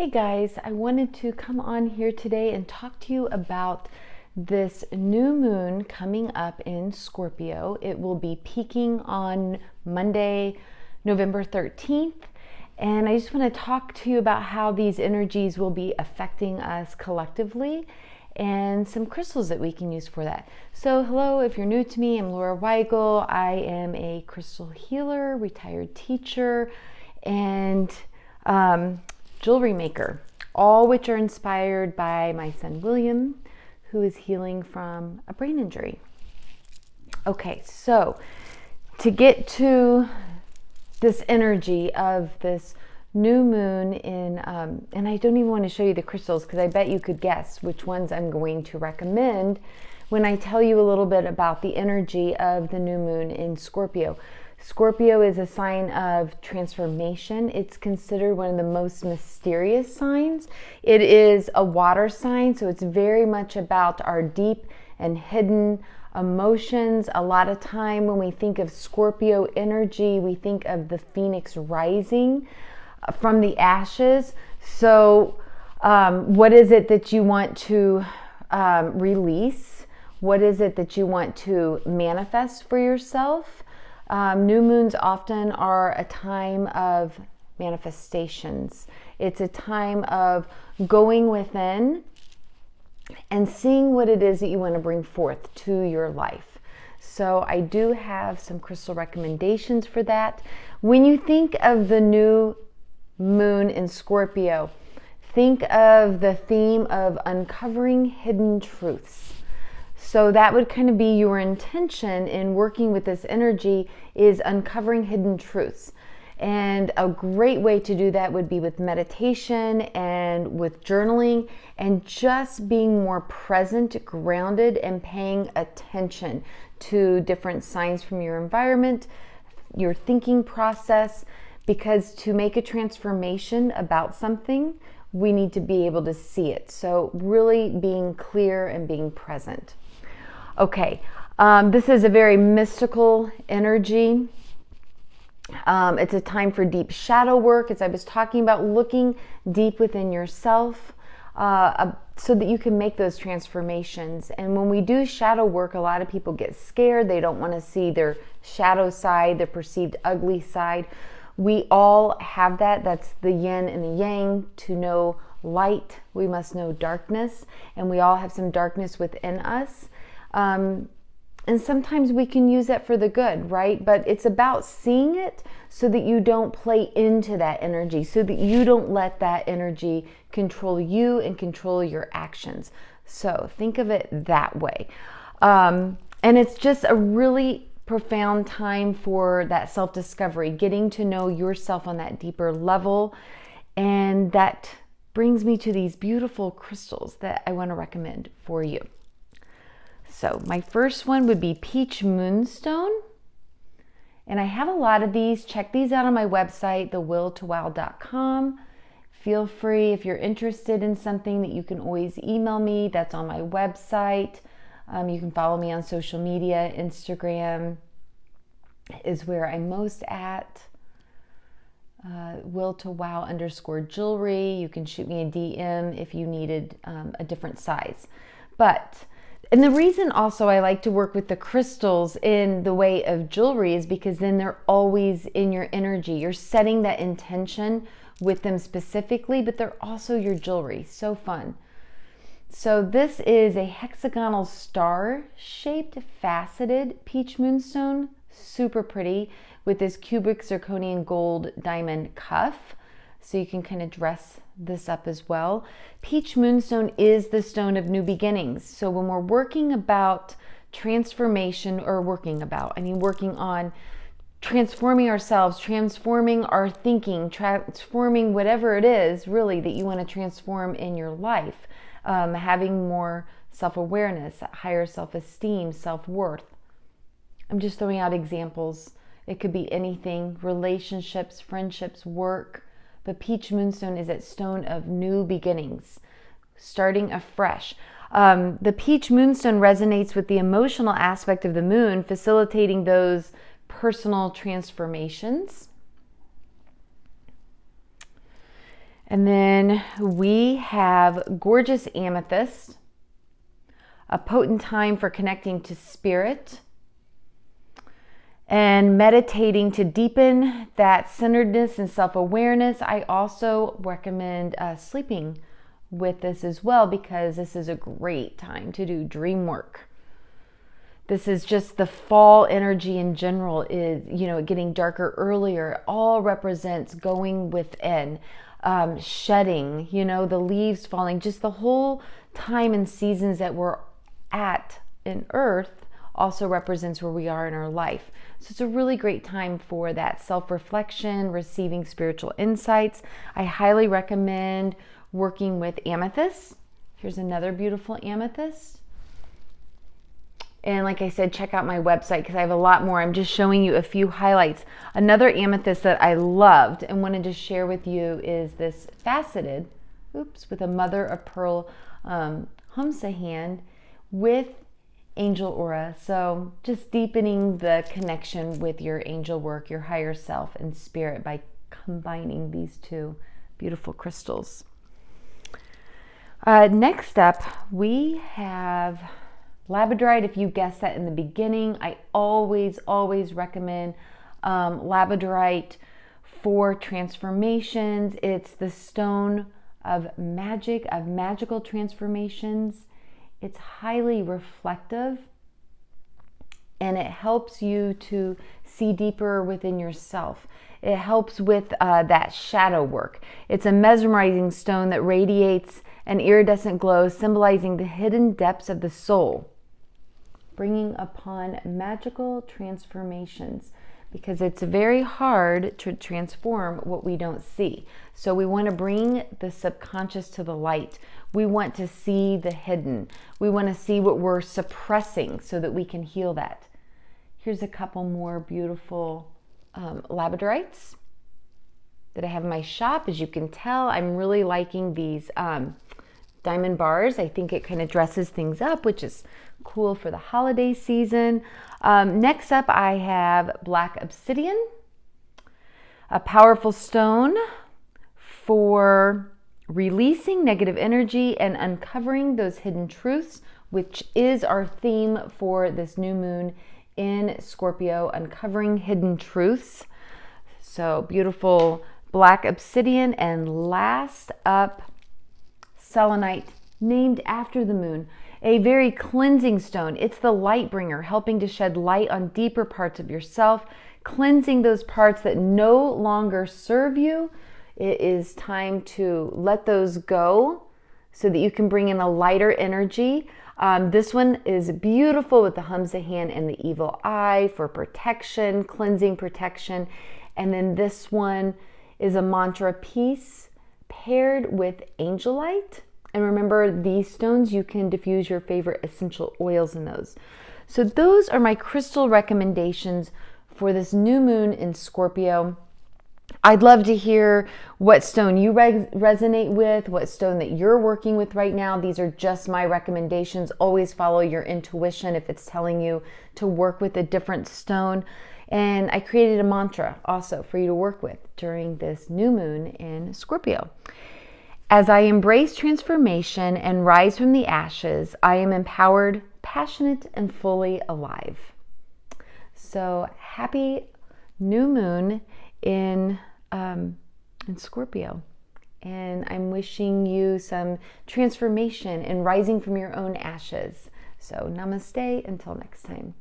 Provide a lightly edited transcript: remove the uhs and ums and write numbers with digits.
Hey guys, I wanted to come on here today and talk to you about this new moon coming up in Scorpio. It will be peaking on Monday, November 13th. And I just want to talk to you about how these energies will be affecting us collectively and some crystals that we can use for that. So hello, if you're new to me, I'm Laura Weigel. I am a crystal healer, retired teacher, and jewelry maker, all which are inspired by my son William, who is healing from a brain injury. Okay, so to get to this energy of this new moon in, and I don't even want to show you the crystals because I bet you could guess which ones I'm going to recommend when I tell you a little bit about the energy of the new moon in Scorpio. Scorpio is a sign of transformation. It's considered one of the most mysterious signs. It is a water sign, so it's very much about our deep and hidden emotions. A lot of time when we think of Scorpio energy, we think of the phoenix rising from the ashes. So what is it that you want to release? What is it that you want to manifest for yourself? New moons often are a time of manifestations. It's a time of going within and seeing what it is that you want to bring forth to your life. So I do have some crystal recommendations for that. When you think of the new moon in Scorpio, think of the theme of uncovering hidden truths. So that would kind of be your intention in working with this energy, is uncovering hidden truths. And a great way to do that would be with meditation and with journaling and just being more present, grounded, and paying attention to different signs from your environment, your thinking process, because to make a transformation about something, we need to be able to see it. So really being clear and being present. Okay, this is a very mystical energy. It's a time for deep shadow work, as I was talking about, looking deep within yourself so that you can make those transformations. And when we do shadow work, a lot of people get scared. They don't want to see their shadow side, their perceived ugly side. We all have that. That's the yin and the yang. To know light, we must know darkness. And we all have some darkness within us. And sometimes we can use that for the good, right? But it's about seeing it so that you don't play into that energy, so that you don't let that energy control you and control your actions. So think of it that way. And it's just a really profound time for that self-discovery, getting to know yourself on that deeper level. And that brings me to these beautiful crystals that I want to recommend for you. So my first one would be peach moonstone. And I have a lot of these. Check these out on my website, thewilltowow.com. Feel free, if you're interested in something, that you can always email me. That's on my website. You can follow me on social media. Instagram is where I'm most at. willtowow_jewelry. You can shoot me a DM if you needed a different size. And the reason also I like to work with the crystals in the way of jewelry is because then they're always in your energy. You're setting that intention with them specifically, but they're also your jewelry. So fun. So this is a hexagonal star-shaped faceted peach moonstone. Super pretty with this cubic zirconian gold diamond cuff. So you can kind of dress this up as well. Peach moonstone is the stone of new beginnings. So when we're working about transformation, or working on transforming ourselves, transforming our thinking, transforming whatever it is really that you want to transform in your life, having more self-awareness, higher self-esteem, self-worth. I'm just throwing out examples. It could be anything: relationships, friendships, work. But peach moonstone is that stone of new beginnings, starting afresh. The peach moonstone resonates with the emotional aspect of the moon, facilitating those personal transformations. And then we have gorgeous amethyst, a potent time for connecting to spirit and meditating to deepen that centeredness and self-awareness. I also recommend sleeping with this as well, because this is a great time to do dream work. This is just the fall energy in general is, getting darker earlier. It all represents going within, shedding, the leaves falling, just the whole time and seasons that we're at in Earth also represents where we are in our life. So it's a really great time for that self-reflection, receiving spiritual insights. I highly recommend working with amethyst. Here's another beautiful amethyst. And like I said, check out my website because I have a lot more. I'm just showing you a few highlights. Another amethyst that I loved and wanted to share with you is this faceted, with a mother of pearl Hamsa hand with angel aura. So just deepening the connection with your angel work, your higher self and spirit by combining these two beautiful crystals. Next up, we have labradorite. If you guessed that in the beginning, I always recommend labradorite for transformations. It's the stone of magic, of magical transformations. It's highly reflective and it helps you to see deeper within yourself. It helps with that shadow work. It's a mesmerizing stone that radiates an iridescent glow, symbolizing the hidden depths of the soul, bringing upon magical transformations, because it's very hard to transform what we don't see. So we want to bring the subconscious to the light. We want to see the hidden. We want to see what we're suppressing so that we can heal that. Here's a couple more beautiful labradorites that I have in my shop. As you can tell, I'm really liking these diamond bars. I think it kind of dresses things up, which is cool for the holiday season. Next up, I have black obsidian, a powerful stone for releasing negative energy and uncovering those hidden truths, which is our theme for this new moon in Scorpio, uncovering hidden truths. So beautiful black obsidian. And last up, selenite, named after the moon, a very cleansing stone. It's the light bringer, helping to shed light on deeper parts of yourself, cleansing those parts that no longer serve you. It is time to let those go so that you can bring in a lighter energy. This one is beautiful with the Hamsa hand and the evil eye for protection, cleansing protection. And then this one is a mantra piece paired with angelite. And remember, these stones, you can diffuse your favorite essential oils in those. So those are my crystal recommendations for this new moon in Scorpio. I'd love to hear what stone you resonate with, what stone that you're working with right now. These are just my recommendations. Always follow your intuition if it's telling you to work with a different stone. And I created a mantra also for you to work with during this new moon in Scorpio. As I embrace transformation and rise from the ashes, I am empowered, passionate, and fully alive. So happy new moon in Scorpio. And I'm wishing you some transformation and rising from your own ashes. So namaste until next time.